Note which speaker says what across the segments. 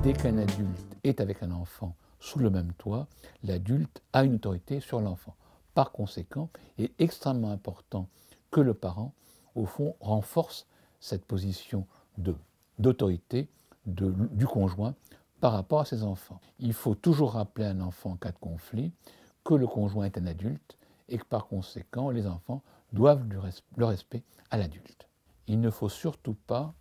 Speaker 1: dès qu'un adulte est avec un enfant sous le même toit, l'adulte a une autorité sur l'enfant. Par conséquent, il est extrêmement important que le parent, au fond, renforce cette position d'autorité du conjoint par rapport à ses enfants. Il faut toujours rappeler à un enfant en cas de conflit que le conjoint est un adulte et que par conséquent, les enfants doivent le respect à l'adulte. Il ne faut surtout pas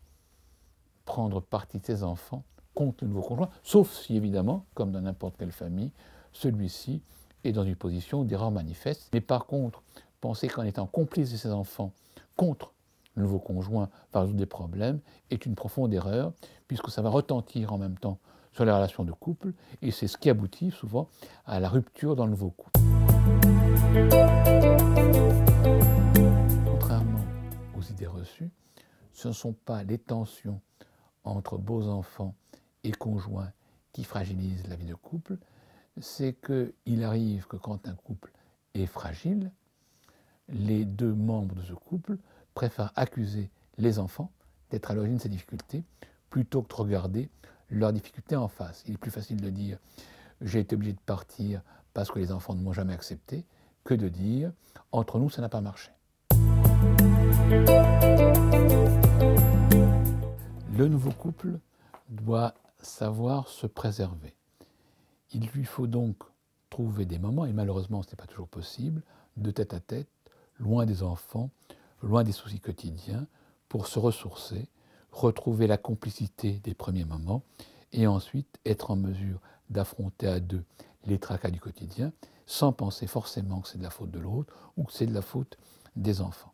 Speaker 1: prendre parti de ses enfants contre le nouveau conjoint, sauf si évidemment, comme dans n'importe quelle famille, celui-ci est dans une position d'erreur manifeste. Mais par contre, penser qu'en étant complice de ses enfants contre le nouveau conjoint va résoudre des problèmes est une profonde erreur, puisque ça va retentir en même temps sur les relations de couple, et c'est ce qui aboutit souvent à la rupture dans le nouveau couple. Contrairement aux idées reçues, ce ne sont pas les tensions entre beaux-enfants et conjoints qui fragilisent la vie de couple, c'est qu'il arrive que quand un couple est fragile, les deux membres de ce couple préfèrent accuser les enfants d'être à l'origine de ces difficultés plutôt que de regarder leurs difficultés en face. Il est plus facile de dire « j'ai été obligé de partir parce que les enfants ne m'ont jamais accepté » que de dire « entre nous, ça n'a pas marché ». Le nouveau couple doit savoir se préserver. Il lui faut donc trouver des moments, et malheureusement ce n'est pas toujours possible, de tête à tête, loin des enfants, loin des soucis quotidiens, pour se ressourcer, retrouver la complicité des premiers moments, et ensuite être en mesure d'affronter à deux les tracas du quotidien, sans penser forcément que c'est de la faute de l'autre ou que c'est de la faute des enfants.